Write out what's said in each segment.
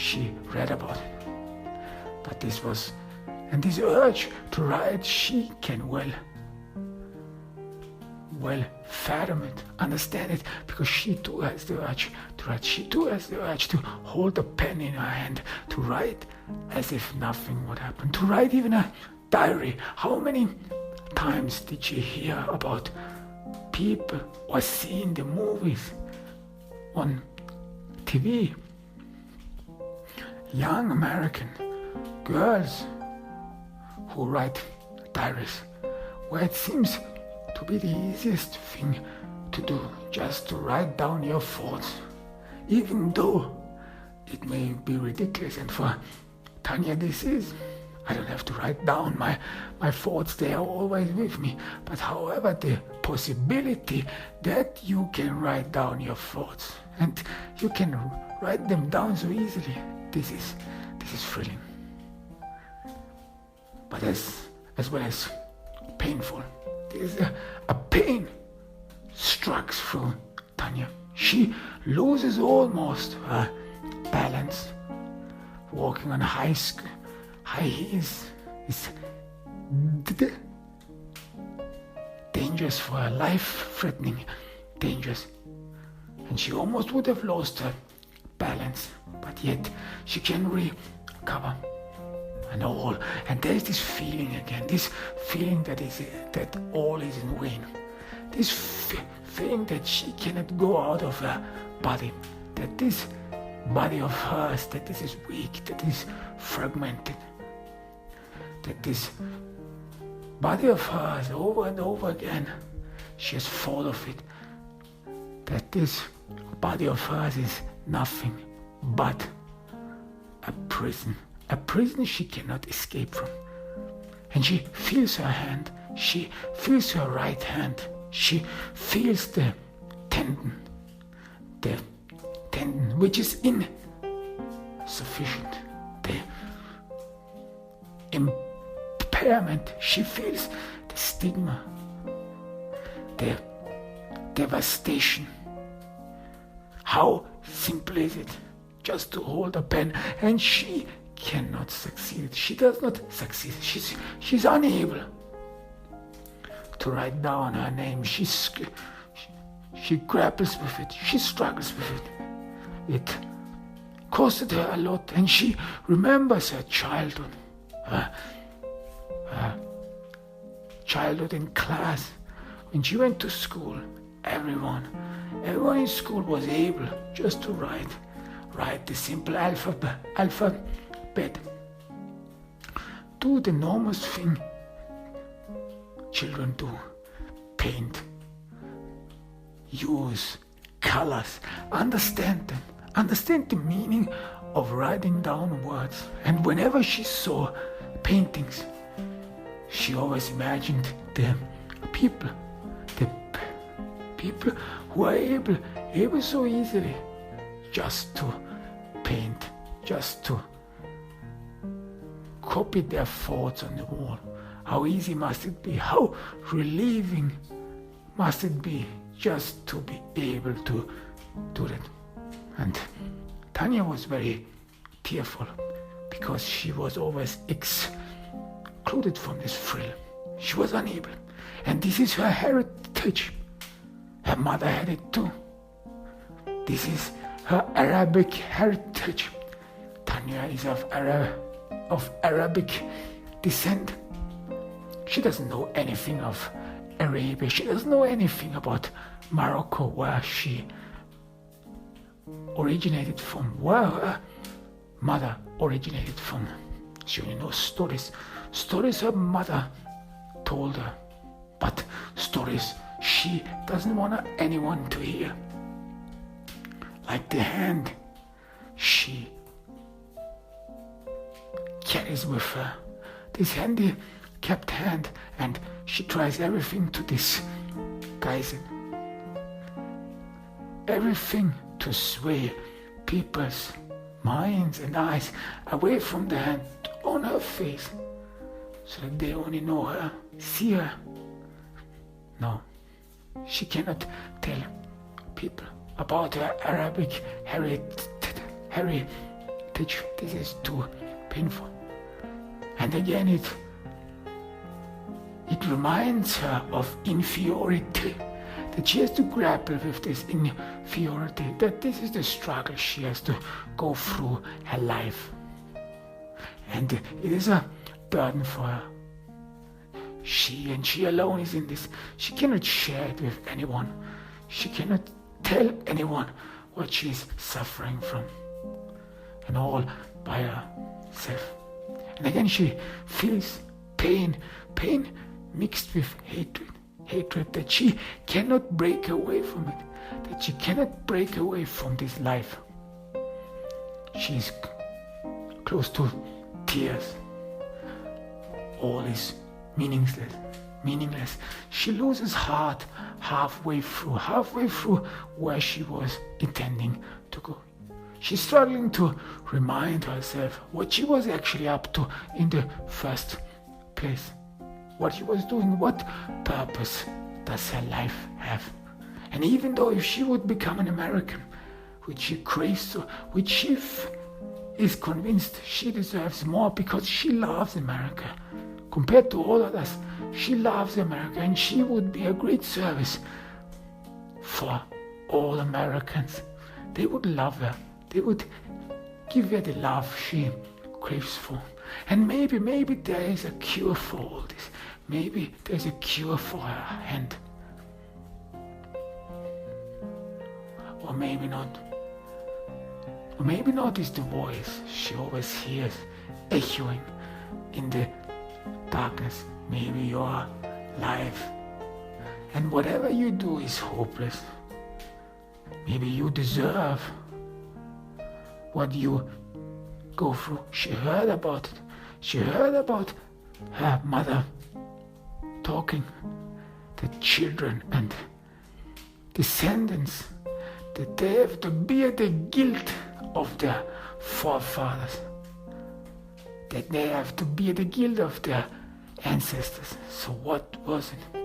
she read about it. But this urge to write, she can well fathom it, understand it, because she too has the urge to write. She too has the urge to hold a pen in her hand, to write as if nothing would happen, to write even a diary. How many times did she hear about people or see in the movies, on TV, young American girls who write diaries, where it seems to be the easiest thing to do, just to write down your thoughts, even though it may be ridiculous. And for Tanya, I don't have to write down my thoughts, they are always with me. But however, the possibility that you can write down your thoughts, and you can write them down so easily, this is thrilling. But as well as painful, there's a pain strikes through Tanya. She loses almost her balance. Walking on high heels is dangerous for her, life-threatening, dangerous. And she almost would have lost her balance, but yet she can recover. And there's this feeling again, this feeling that all is in vain, this feeling that she cannot go out of her body, that this body of hers, that this is weak, that is fragmented, that this body of hers over and over again, she has thought of it, that this body of hers is nothing but a prison she cannot escape from. And she feels her hand, she feels her right hand, she feels the tendon which is insufficient, the impairment. She feels the stigma, the devastation. How simple is it just to hold a pen, and she cannot succeed. She does not succeed. She's unable to write down her name. She grapples with it. She struggles with it. It costed her a lot, and she remembers her childhood. Her childhood in class. When she went to school, everyone in school was able just to write the simple alphabet. Do the enormous thing children do. Paint. Use colors. Understand them. Understand the meaning of writing down words. And whenever she saw paintings, she always imagined the people who are able so easily just to paint, just to copy their thoughts on the wall. How easy must it be? How relieving must it be just to be able to do that? And Tanya was very tearful because she was always excluded from this thrill. She was unable. And this is her heritage. Her mother had it too. This is her Arabic heritage. Tanya is of Arabic descent. She doesn't know anything of Arabia. She doesn't know anything about Morocco, where she originated from, where her mother originated from. She only knows stories her mother told her, but stories she doesn't want anyone to hear. Like the hand she carries with her, this handicapped hand, and she tries everything to disguise it, everything to sway people's minds and eyes away from the hand on her face, so that they only know her, see her. No, she cannot tell people about her Arabic heritage, This is too painful. And again, it reminds her of inferiority, that she has to grapple with this inferiority, that this is the struggle she has to go through her life. And it is a burden for her. She alone is in this. She cannot share it with anyone. She cannot tell anyone what she is suffering from. And all by herself. And again she feels pain mixed with hatred that she cannot break away from it, that she cannot break away from this life. She is close to tears. All is meaningless. She loses heart halfway through where she was intending to go. She's struggling to remind herself what she was actually up to in the first place. What she was doing, what purpose does her life have? And even though if she would become an American, which she craves so, which she is convinced she deserves more because she loves America. Compared to all others, she loves America, and she would be a great service for all Americans. They would love her. They would give her the love she craves for. And maybe there is a cure for all this. Maybe there's a cure for her hand. Or maybe not. Or maybe not is the voice she always hears echoing in the darkness. Maybe your life and whatever you do is hopeless. Maybe you deserve what you go through. She heard about it. She heard about her mother talking, the children and descendants, that they have to bear the guilt of their forefathers, that they have to bear the guilt of their ancestors. So what was it?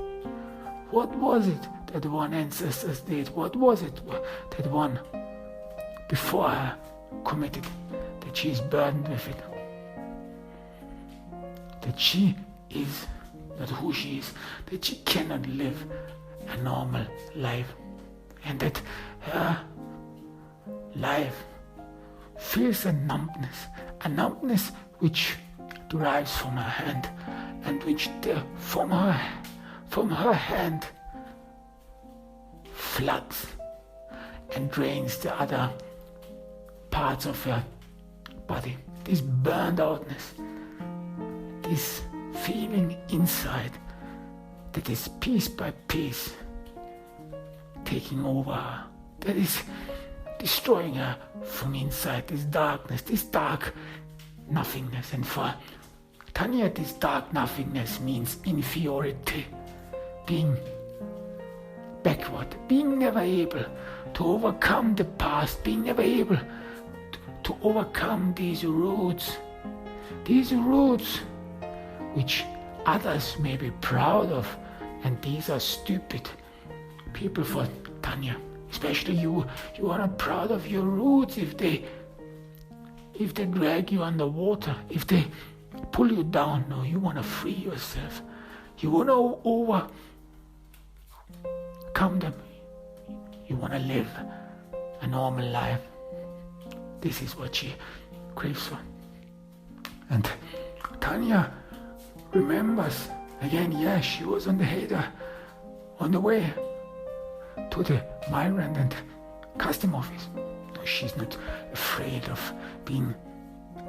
What was it that one ancestors did? What was it that one before her committed, that she is burdened with it? That she is not who she is, that she cannot live a normal life, and that her life feels a numbness which derives from her hand, and which from her hand floods and drains the other parts of her body. This burned outness, this feeling inside that is piece by piece taking over her, that is destroying her from inside, this darkness, this dark nothingness. And for Tanya, this dark nothingness means inferiority, being backward, being never able to overcome the past, being never able to overcome these roots which others may be proud of, and these are stupid people for Tanya. Especially you are not proud of your roots if they drag you underwater, if they pull you down. No, you want to free yourself. You want to overcome them. You want to live a normal life. This is what she craves for. And Tanya remembers again, she was on the way to the migrant and custom office. No, she's not afraid of being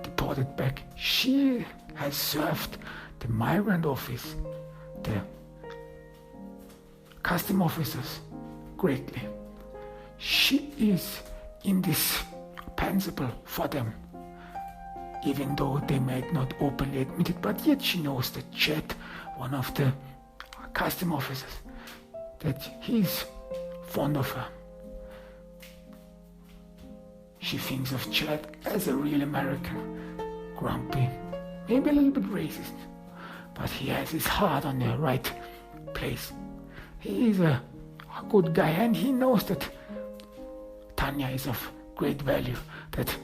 deported back. She has served the migrant office, the custom officers greatly. She is indispensable for them, even though they might not openly admit it, but yet she knows that Chet, one of the custom officers, that he's fond of her. She thinks of Chet as a real American, grumpy, maybe a little bit racist, but he has his heart on the right place. He is a good guy, and he knows that Tanya is of great value, that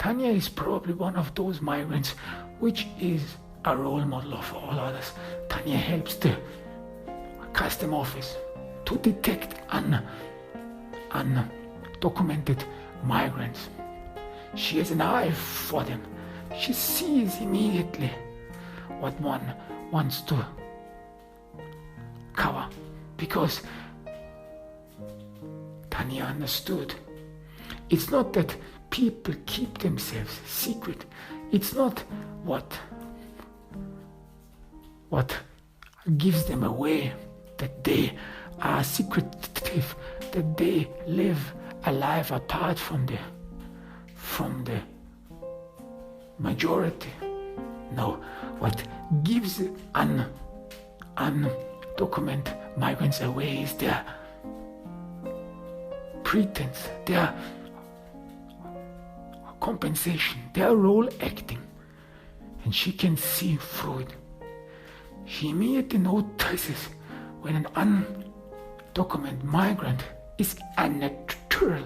Tanya is probably one of those migrants which is a role model of all others. Tanya helps the custom office to detect undocumented migrants. She has an eye for them. She sees immediately what one wants to cover, because Tanya understood. It's not that people keep themselves secret. It's not what gives them away, that they are secretive, that they live a life apart from the majority. No, what gives undocumented migrants away is their pretense, their compensation, their role acting. And she can see through it. She immediately notices when an undocumented migrant is unnatural,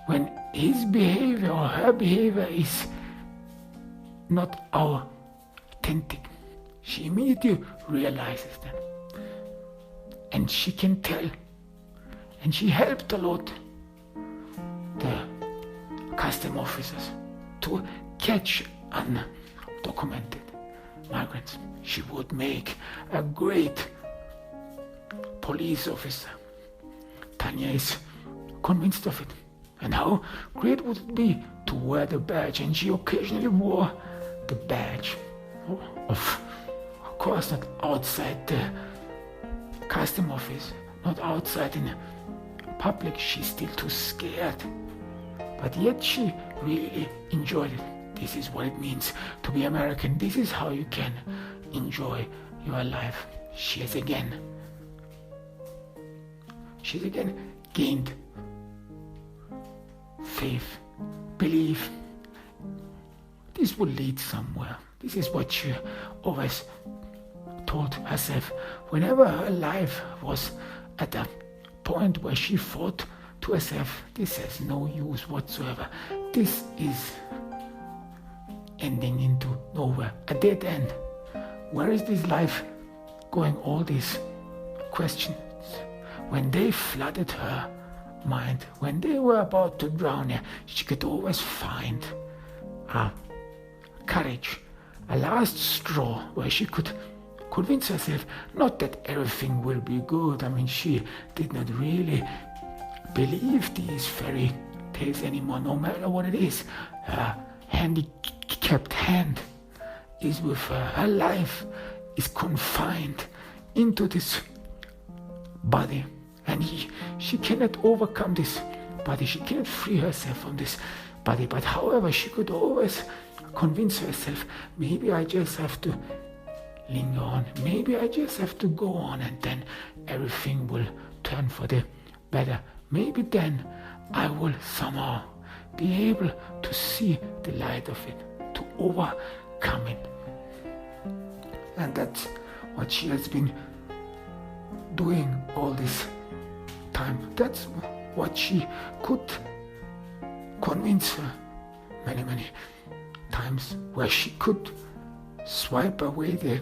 when his behavior or her behavior is not authentic. She immediately realizes that. And she can tell. And she helped a lot the custom officers to catch undocumented migrants. She would make a great police officer. Tanya is convinced of it. And how great would it be to wear the badge? And she occasionally wore the badge. Of course, not outside the custom office, not outside in public. She's still too scared. But yet she really enjoyed it. This is what it means to be American. This is how you can enjoy your life. She's again gained faith, belief. This will lead somewhere. This is what she always told herself. Whenever her life was at a point where she thought to herself, this has no use whatsoever. This is ending into nowhere, a dead end. Where is this life going? All these questions, when they flooded her mind, when they were about to drown her, she could always find courage, a last straw where she could convince herself not that everything will be good. I mean, she did not really believe these fairy tales anymore, no matter what it is. Her handicapped hand is with her. Her life is confined into this body, and she cannot overcome this body. She cannot free herself from this body. But however, she could always convince herself, maybe I just have to linger on. Maybe I just have to go on, and then everything will turn for the better. Maybe then I will somehow be able to see the light of it, to overcome it. And that's what she has been doing all this time. That's what she could convince her many times, where she could swipe away the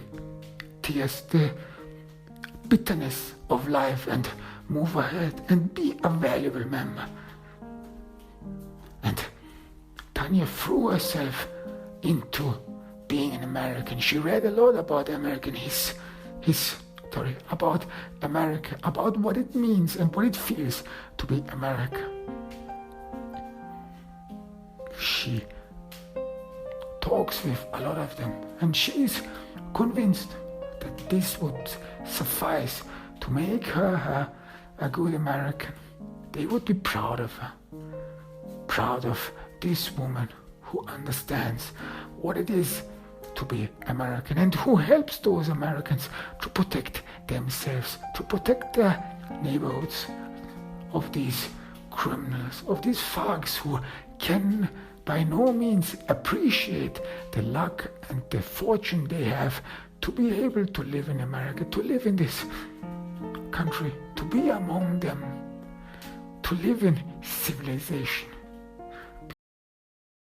tears, the bitterness of life, and move ahead and be a valuable member. And Tanya threw herself into being an American. She read a lot about American history, about America, about what it means and what it feels to be America. She talks with a lot of them, and she is convinced that this would suffice to make her a good American. They would be proud of her, proud of this woman who understands what it is to be American, and who helps those Americans to protect themselves, to protect their neighborhoods of these criminals, of these thugs who can by no means appreciate the luck and the fortune they have to be able to live in America, to live in this country, to be among them, to live in civilization.